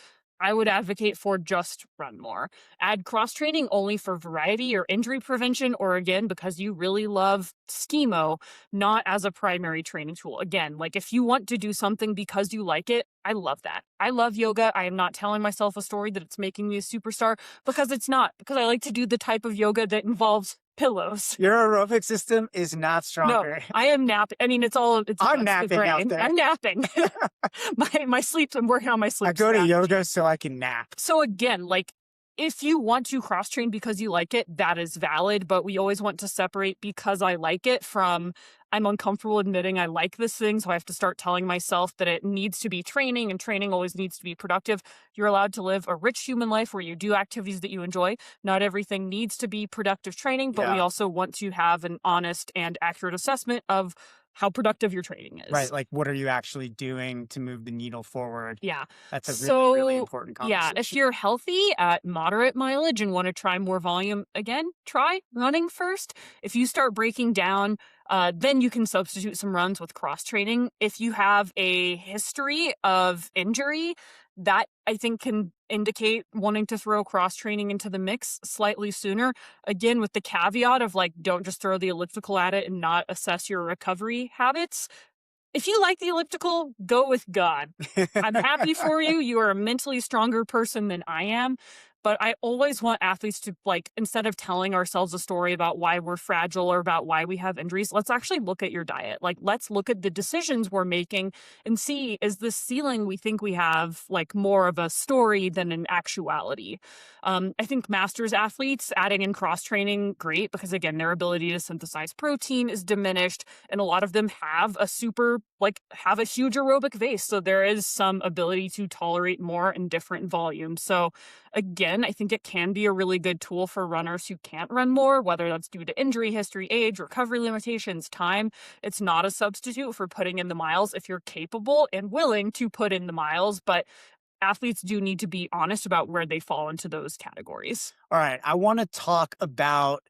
I would advocate for just run more. Add cross-training only for variety or injury prevention, or again, because you really love schemo, not as a primary training tool. Again, like, if you want to do something because you like it, I love that. I love yoga. I am not telling myself a story that it's making me a superstar, because it's not. Because I like to do the type of yoga that involves pillows. Your aerobic system is not stronger. No, I am napping. I mean, I'm napping out there. I'm napping. my sleep, I'm working on my sleep. I go to yoga so I can nap. So again, like, if you want to cross train because you like it, that is valid. But we always want to separate because I like it from I'm uncomfortable admitting I like this thing, so I have to start telling myself that it needs to be training, and training always needs to be productive. You're allowed to live a rich human life where you do activities that you enjoy. Not everything needs to be productive training, but we also want to have an honest and accurate assessment of how productive your training is. Right. Like, what are you actually doing to move the needle forward? Yeah. That's a really, really important conversation. Yeah. If you're healthy at moderate mileage and want to try more volume, again, try running first. If you start breaking down, then you can substitute some runs with cross training. If you have a history of injury, that I think can indicate wanting to throw cross training into the mix slightly sooner. Again, with the caveat of like, don't just throw the elliptical at it and not assess your recovery habits. If you like the elliptical, go with God. I'm happy for you. You are a mentally stronger person than I am. But I always want athletes to, like, instead of telling ourselves a story about why we're fragile or about why we have injuries, let's actually look at your diet. Like, let's look at the decisions we're making and see, is the ceiling we think we have, like, more of a story than an actuality? I think masters athletes adding in cross training, great, because again, their ability to synthesize protein is diminished. And a lot of them have a huge aerobic base. So there is some ability to tolerate more in different volumes. So again, I think it can be a really good tool for runners who can't run more, whether that's due to injury history, age, recovery limitations, time. It's not a substitute for putting in the miles if you're capable and willing to put in the miles, but athletes do need to be honest about where they fall into those categories. All right. I want to talk about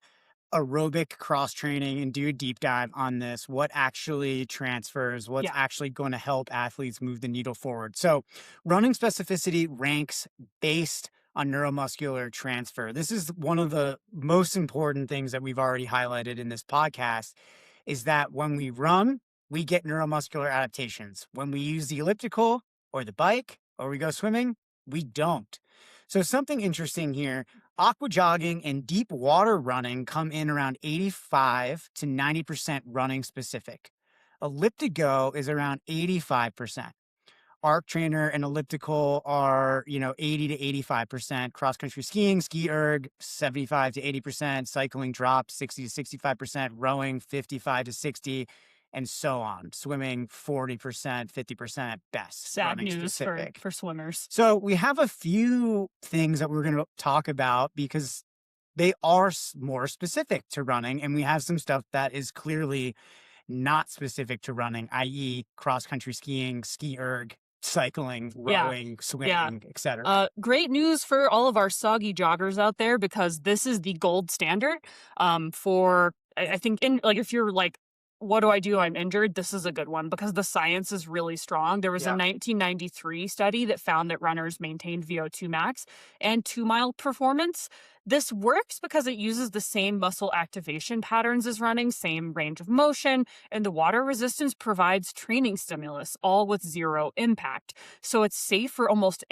aerobic cross training and do a deep dive on this. What actually transfers, what's actually going to help athletes move the needle forward. So running specificity ranks based on neuromuscular transfer. This is one of the most important things that we've already highlighted in this podcast, is that when we run, we get neuromuscular adaptations. When we use the elliptical or the bike or we go swimming, we don't. So something interesting here, aqua jogging and deep water running come in around 85 to 90% running specific. Elliptigo is around 85%. Arc trainer and elliptical are, 80 to 85%. Cross country skiing, ski erg, 75 to 80%. Cycling drop, 60 to 65%. Rowing, 55 to 60, and so on. Swimming, 40%, 50% at best. Sad news for swimmers. So we have a few things that we're going to talk about because they are more specific to running, and we have some stuff that is clearly not specific to running, i.e. cross-country skiing, ski erg, cycling, rowing, swimming, etc. Great news for all of our soggy joggers out there, because this is the gold standard for, I think, if you're like, what do I do? I'm injured. This is a good one because the science is really strong. There was a 1993 study that found that runners maintained VO2 max and 2-mile performance. This works because it uses the same muscle activation patterns as running, same range of motion, and the water resistance provides training stimulus, all with zero impact. So it's safe for almost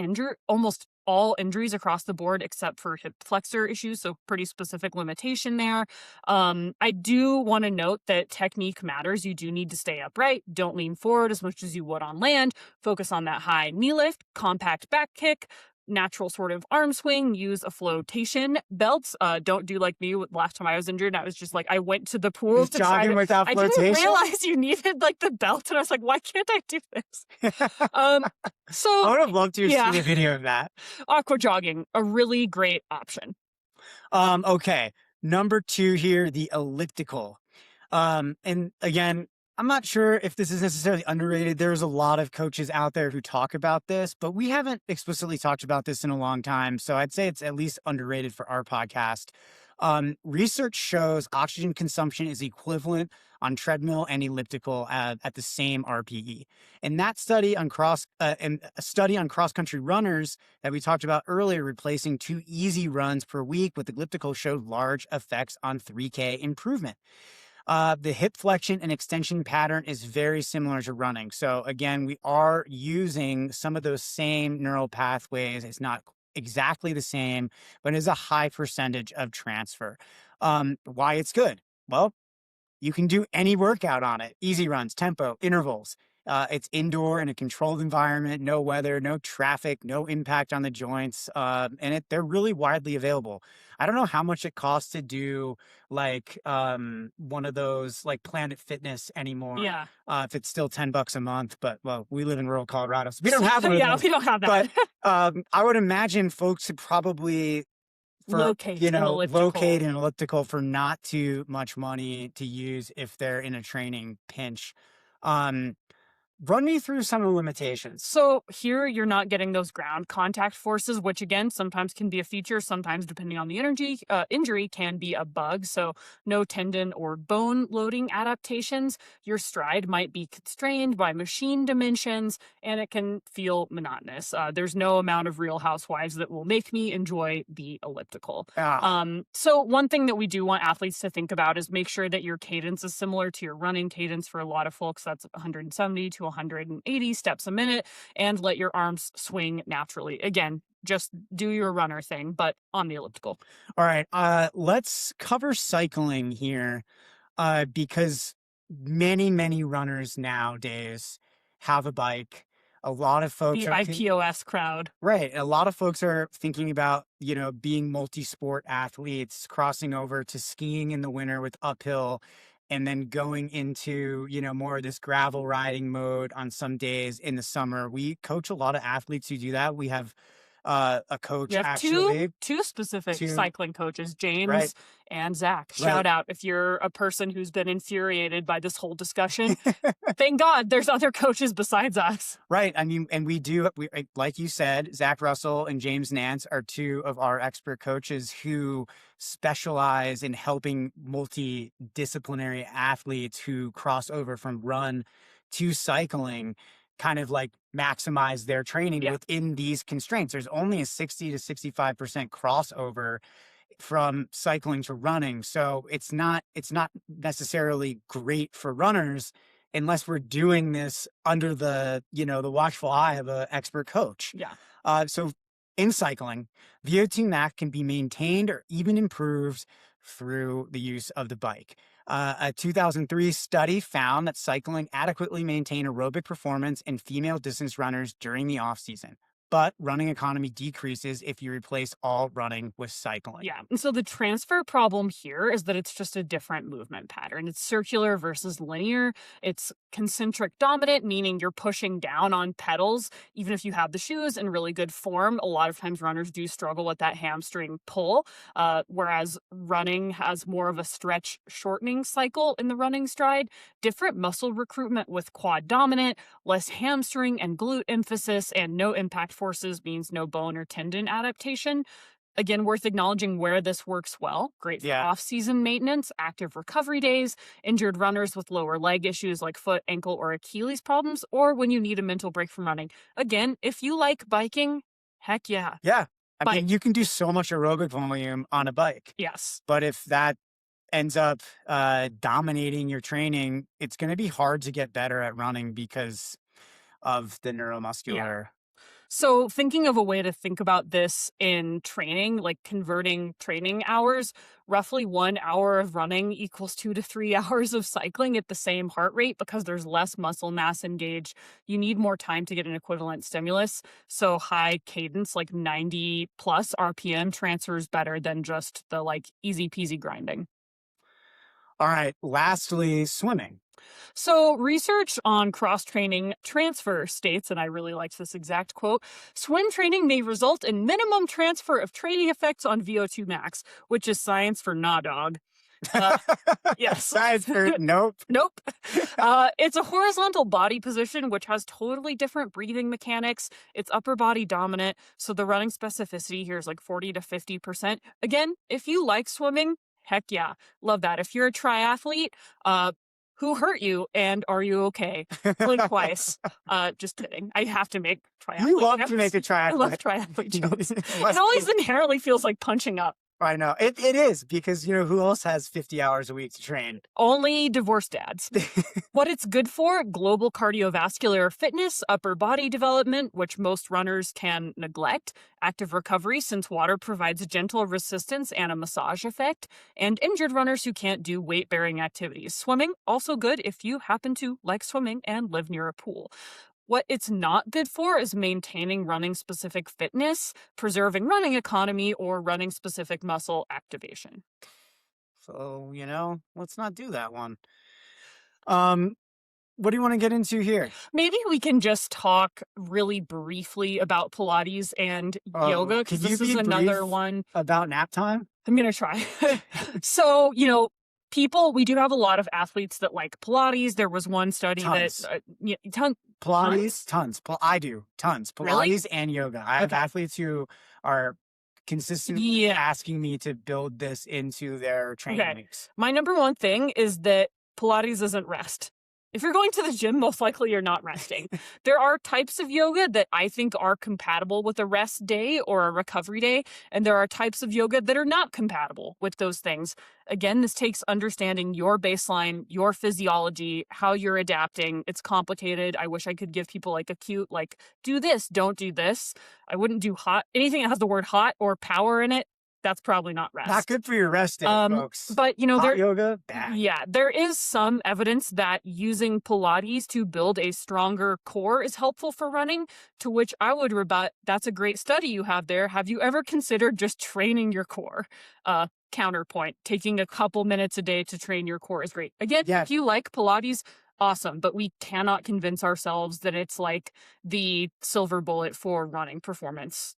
all injuries across the board except for hip flexor issues, so pretty specific limitation there. I do want to note that technique matters. You do need to stay upright. Don't lean forward as much as you would on land. Focus on that high knee lift, compact back kick, natural sort of arm swing, use a flotation belt. Don't do like me. Last time I was injured, I was just like, I went to the pool to try to, without flotation? I didn't realize you needed like the belt, and I was like, why can't I do this? So I would have loved to see a video of that. Aqua jogging, a really great option. Okay. Number 2 here, the elliptical. And again, I'm not sure if this is necessarily underrated. There's a lot of coaches out there who talk about this, but we haven't explicitly talked about this in a long time. So I'd say it's at least underrated for our podcast. Research shows oxygen consumption is equivalent on treadmill and elliptical at the same RPE. And that study on cross-country runners that we talked about earlier, replacing 2 easy runs per week with elliptical, showed large effects on 3K improvement. The hip flexion and extension pattern is very similar to running. So again, we are using some of those same neural pathways. It's not exactly the same, but it is a high percentage of transfer. Why it's good? Well, you can do any workout on it. Easy runs, tempo, intervals. It's indoor in a controlled environment, no weather, no traffic, no impact on the joints. And they're really widely available. I don't know how much it costs to do like one of those like Planet Fitness anymore. Yeah. If it's still $10 a month, but well, we live in rural Colorado, so we don't have one of those. We don't have that. But I would imagine folks would probably locate an elliptical for not too much money to use if they're in a training pinch. Run me through some of the limitations. So here you're not getting those ground contact forces, which again, sometimes can be a feature, sometimes depending on the injury can be a bug. So no tendon or bone loading adaptations. Your stride might be constrained by machine dimensions, and it can feel monotonous. There's no amount of Real Housewives that will make me enjoy the elliptical. So one thing that we do want athletes to think about is make sure that your cadence is similar to your running cadence. For a lot of folks, that's 170 to 180 steps a minute, and let your arms swing naturally. Again, just do your runner thing, but on the elliptical. All right. Let's cover cycling here because many runners nowadays have a bike. A lot of folks the IPOS crowd. Right. A lot of folks are thinking about, being multi-sport athletes, crossing over to skiing in the winter with uphill, and then going into, more of this gravel riding mode on some days in the summer. We coach a lot of athletes who do that. We have a coach, you have actually. Two specific cycling coaches, James and Zach. Shout out if you're a person who's been infuriated by this whole discussion. Thank God there's other coaches besides us. Right. I mean, and we like you said, Zach Russell and James Nance are 2 of our expert coaches who specialize in helping multidisciplinary athletes who cross over from run to cycling kind of like maximize their training Yeah. within these constraints. There's only a 60 to 65% crossover from cycling to running. So it's not necessarily great for runners unless we're doing this under the, the watchful eye of an expert coach. Yeah. So in cycling, VO2 max can be maintained or even improved through the use of the bike. A 2003 study found that cycling adequately maintained aerobic performance in female distance runners during the off season. But running economy decreases if you replace all running with cycling. Yeah. And so the transfer problem here is that it's just a different movement pattern. It's circular versus linear. It's concentric dominant, meaning you're pushing down on pedals. Even if you have the shoes in really good form, a lot of times runners do struggle with that hamstring pull, whereas running has more of a stretch shortening cycle in the running stride. Different muscle recruitment with quad dominant, less hamstring and glute emphasis, and no impact forces means no bone or tendon adaptation. Again, worth acknowledging where this works well. Great for off-season maintenance, active recovery days, injured runners with lower leg issues like foot, ankle, or Achilles problems, or when you need a mental break from running. Again, if you like biking, heck yeah. Yeah. I mean, you can do so much aerobic volume on a bike. Yes. But if that ends up dominating your training, it's going to be hard to get better at running because of the neuromuscular. Yeah. So thinking of a way to think about this in training, like converting training hours, roughly 1 hour of running equals 2 to 3 hours of cycling at the same heart rate because there's less muscle mass engaged. You need more time to get an equivalent stimulus. So high cadence, like 90 plus RPM, transfers better than just the like easy peasy grinding. All right. Lastly, swimming. So research on cross-training transfer states, and I really liked this exact quote, swim training may result in minimum transfer of training effects on VO2 max, which is science for nah, dog. Yes. Science for nope. Nope. It's a horizontal body position, which has totally different breathing mechanics. It's upper body dominant, so the running specificity here is like 40 to 50%. Again, if you like swimming, heck yeah, love that. If you're a triathlete, who hurt you and are you okay? Blink twice. Just kidding. I have to make triathlete. You love to make a triathlete. I love triathlete jokes. It always inherently feels like punching up. I know. It is because, who else has 50 hours a week to train? Only divorced dads. What it's good for, global cardiovascular fitness, upper body development, which most runners can neglect, active recovery since water provides gentle resistance and a massage effect, and injured runners who can't do weight-bearing activities. Swimming, also good if you happen to like swimming and live near a pool. What it's not good for is maintaining running-specific fitness, preserving running economy, or running-specific muscle activation. So, let's not do that one. What do you want to get into here? Maybe we can just talk really briefly about Pilates and yoga, because this is another one. About nap time? I'm going to try. So, we do have a lot of athletes that like Pilates. There was one study tons. Pilates, tons. I do, tons. Pilates really? And yoga. I have athletes who are consistently asking me to build this into their training weeks. My number one thing is that Pilates isn't rest. If you're going to the gym, most likely you're not resting. There are types of yoga that I think are compatible with a rest day or a recovery day, and there are types of yoga that are not compatible with those things. Again, this takes understanding your baseline, your physiology, how you're adapting. It's complicated. I wish I could give people like a cute, do this, don't do this. I wouldn't do anything that has the word hot or power in it. That's probably not rest. Not good for your rest day, folks. But, hot yoga, bad. Yeah, there is some evidence that using Pilates to build a stronger core is helpful for running, to which I would rebut, that's a great study you have there. Have you ever considered just training your core? Counterpoint, taking a couple minutes a day to train your core is great. Again, if you like Pilates, awesome, but we cannot convince ourselves that it's like the silver bullet for running performance.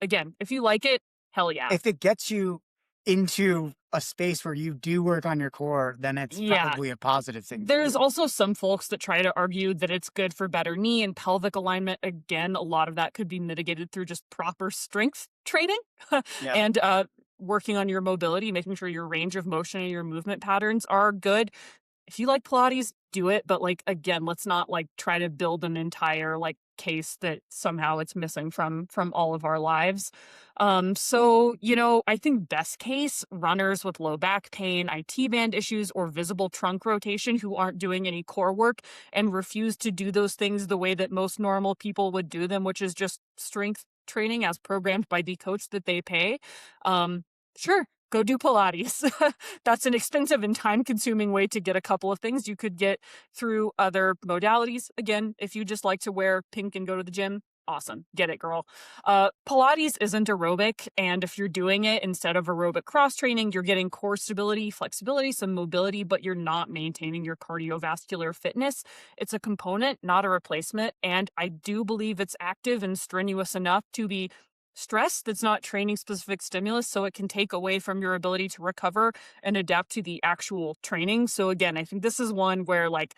Again, if you like it, hell yeah. If it gets you into a space where you do work on your core, then it's probably a positive thing. There's also some folks that try to argue that it's good for better knee and pelvic alignment. Again, a lot of that could be mitigated through just proper strength training and working on your mobility, making sure your range of motion and your movement patterns are good. if you like Pilates, do it. But like, again, let's not like try to build an entire like case that somehow it's missing from all of our lives. So, I think best case runners with low back pain, IT band issues, or visible trunk rotation who aren't doing any core work and refuse to do those things the way that most normal people would do them, which is just strength training as programmed by the coach that they pay. Sure, go do Pilates. That's an expensive and time consuming way to get a couple of things you could get through other modalities. Again, if you just like to wear pink and go to the gym, awesome. Get it, girl. Pilates isn't aerobic. And if you're doing it instead of aerobic cross training, you're getting core stability, flexibility, some mobility, but you're not maintaining your cardiovascular fitness. It's a component, not a replacement. And I do believe it's active and strenuous enough to be stress that's not training specific stimulus, so it can take away from your ability to recover and adapt to the actual training. So again, I think this is one where like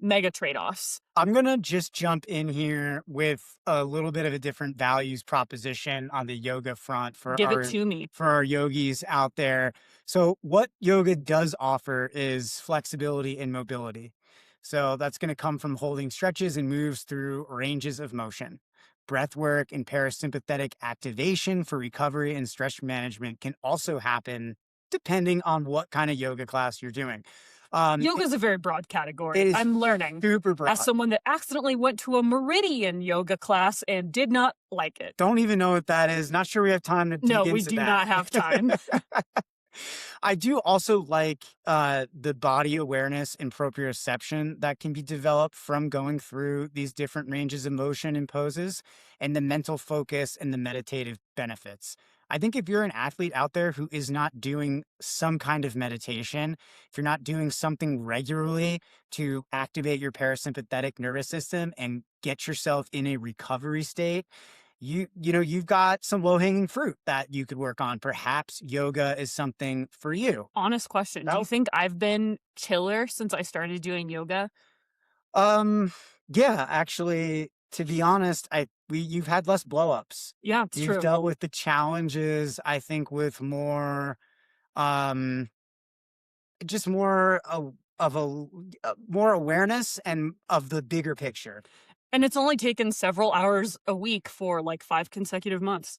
mega trade-offs. I'm going to just jump in here with a little bit of a different values proposition on the yoga front for Give it to me. for our yogis out there. So what yoga does offer is flexibility and mobility. So that's going to come from holding stretches and moves through ranges of motion. Breath work and parasympathetic activation for recovery and stress management can also happen depending on what kind of yoga class you're doing. Yoga is a very broad category. I'm learning super broad. As someone that accidentally went to a Meridian yoga class and did not like it. Don't even know what that is. Not sure we have time to dig into that. No, we do not have time. I do also like the body awareness and proprioception that can be developed from going through these different ranges of motion and poses, and the mental focus and the meditative benefits. I think if you're an athlete out there who is not doing some kind of meditation, if you're not doing something regularly to activate your parasympathetic nervous system and get yourself in a recovery state, you've got some low-hanging fruit that you could work on. Perhaps yoga is something for you. Honest question. Do you think I've been chiller since I started doing yoga? Yeah, actually, to be honest, you've had less blowups. Yeah, it's true. You've dealt with the challenges, I think, with more, just more more awareness and of the bigger picture. And it's only taken several hours a week for like 5 consecutive months.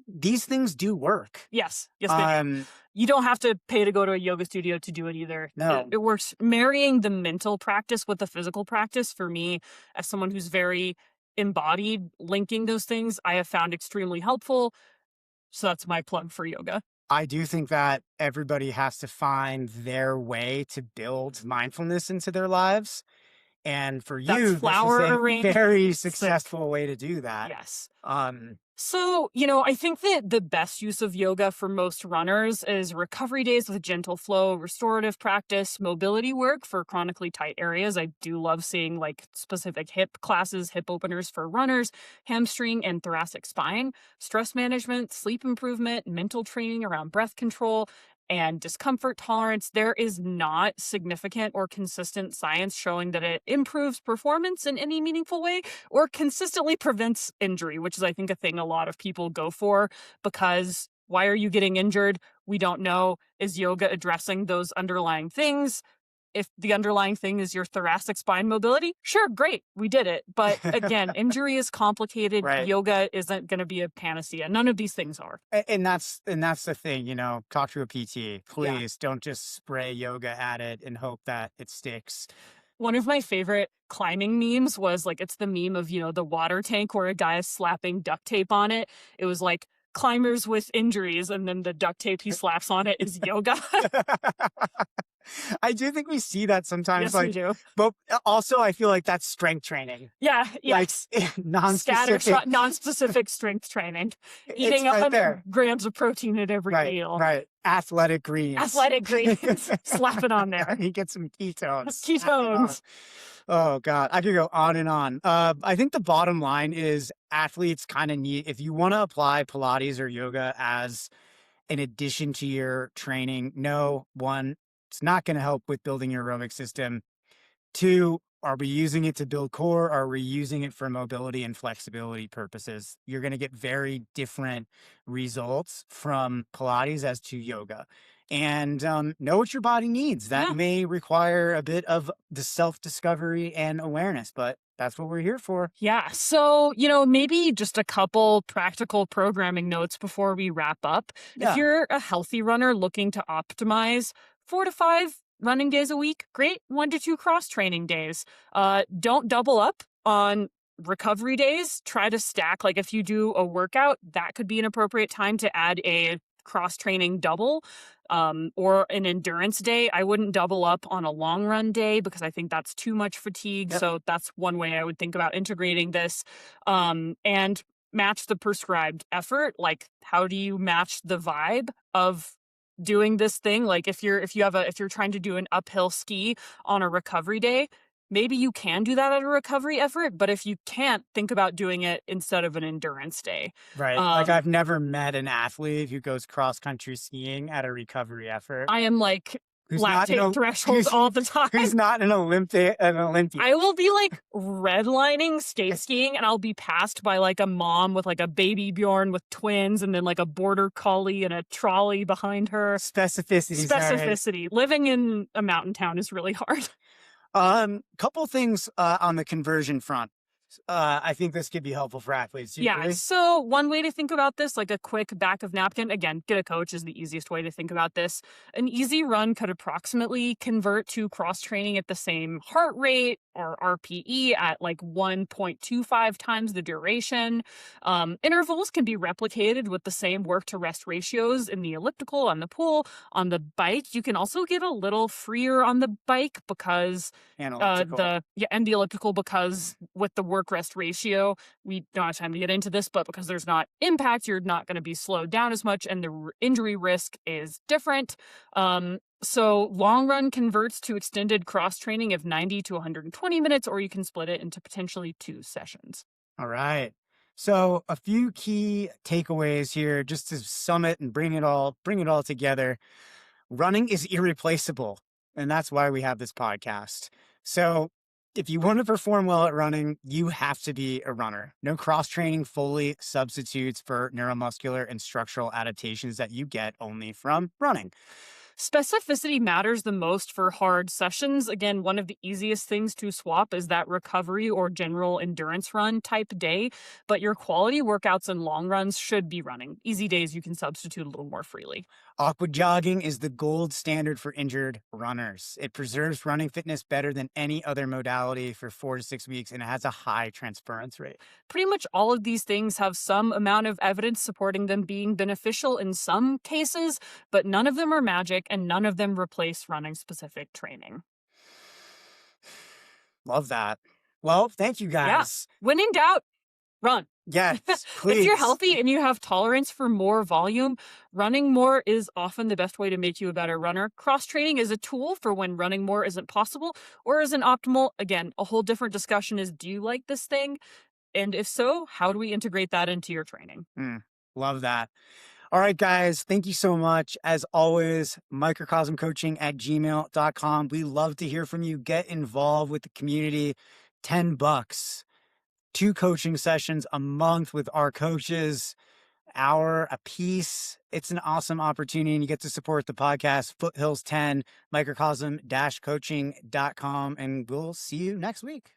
These things do work. Yes, they do. You don't have to pay to go to a yoga studio to do it either. No. It works. Marrying the mental practice with the physical practice, for me, as someone who's very embodied, linking those things, I have found extremely helpful. So that's my plug for yoga. I do think that everybody has to find their way to build mindfulness into their lives. And for you, this is a very successful way to do that. Yes. So, I think that the best use of yoga for most runners is recovery days with gentle flow, restorative practice, mobility work for chronically tight areas. I do love seeing like specific hip classes, hip openers for runners, hamstring and thoracic spine, stress management, sleep improvement, mental training around breath control, and discomfort tolerance. There is not significant or consistent science showing that it improves performance in any meaningful way or consistently prevents injury, which is, I think, a thing a lot of people go for because why are you getting injured? We don't know. Is yoga addressing those underlying things? If the underlying thing is your thoracic spine mobility, sure, great, we did it. But again, injury is complicated. Right. Yoga isn't going to be a panacea. None of these things are. And that's the thing, talk to a PT. Please don't just spray yoga at it and hope that it sticks. One of my favorite climbing memes was like, it's the meme of, the water tank where a guy is slapping duct tape on it. It was like climbers with injuries, and then the duct tape he slaps on it is yoga. I do think we see that sometimes. Yes, we do. But also, I feel like that's strength training. Yeah, yes. Like non-specific strength training. Eating 100 grams of protein at every meal. Right. Athletic greens. Slap it on there. You get some ketones. Ketones. Oh, God. I could go on and on. I think the bottom line is athletes kind of need, if you want to apply Pilates or yoga as an addition to your training, no, one, it's not going to help with building your aerobic system. 2, Are we using it to build core? Are we using it for mobility and flexibility purposes? You're going to get very different results from Pilates as to yoga. And know what your body needs. That Yeah. may require a bit of the self-discovery and awareness, but that's what we're here for. Yeah. So, maybe just a couple practical programming notes before we wrap up. Yeah. If you're a healthy runner looking to optimize 4 to 5 running days a week, great. 1 to 2 cross training days. Don't double up on recovery days. Try to stack. Like if you do a workout, that could be an appropriate time to add a cross training double. Or an endurance day. I wouldn't double up on a long run day because I think that's too much fatigue. Yep. So that's one way I would think about integrating this. And match the prescribed effort. Like, how do you match the vibe of doing this thing? Like if you're trying to do an uphill ski on a recovery day, maybe you can do that at a recovery effort, but if you can't, think about doing it instead of an endurance day. Right. Like I've never met an athlete who goes cross-country skiing at a recovery effort. I am like lactate thresholds all the time. Who's not an Olympian. I will be like redlining skate skiing and I'll be passed by like a mom with like a baby Bjorn with twins and then like a border collie and a trolley behind her. Specificity. Living in a mountain town is really hard. Couple things on the conversion front. I think this could be helpful for athletes. Yeah. So one way to think about this, like a quick back of napkin, again, get a coach is the easiest way to think about this. An easy run could approximately convert to cross training at the same heart rate or RPE at like 1.25 times the duration. Intervals can be replicated with the same work to rest ratios in the elliptical, on the pool, on the bike. You can also get a little freer on the bike because and the elliptical because with the work rest ratio, we don't have time to get into this, but because there's not impact, you're not going to be slowed down as much and the injury risk is different. So long run converts to extended cross training of 90 to 120 minutes, or you can split it into potentially 2 sessions. All right. So a few key takeaways here, just to sum it and bring it all together. Running is irreplaceable, and that's why we have this podcast. So if you want to perform well at running, you have to be a runner. No cross training fully substitutes for neuromuscular and structural adaptations that you get only from running. Specificity matters the most for hard sessions. Again, one of the easiest things to swap is that recovery or general endurance run type day, but your quality workouts and long runs should be running. Easy days you can substitute a little more freely. Aqua jogging is the gold standard for injured runners. It preserves running fitness better than any other modality for 4 to 6 weeks, and it has a high transference rate. Pretty much all of these things have some amount of evidence supporting them being beneficial in some cases, but none of them are magic and none of them replace running specific training. Love that. Well, thank you guys. Yeah. When in doubt, run. Yes, please. If you're healthy and you have tolerance for more volume, running more is often the best way to make you a better runner. Cross-training is a tool for when running more isn't possible or isn't optimal. Again, a whole different discussion is, do you like this thing? And if so, how do we integrate that into your training? Love that. All right, guys, thank you so much. As always, microcosmcoaching@gmail.com. We love to hear from you. Get involved with the community. $10. 2 coaching sessions a month with our coaches, hour a piece. It's an awesome opportunity, and you get to support the podcast. Foothills 10, microcosm-coaching.com, and we'll see you next week.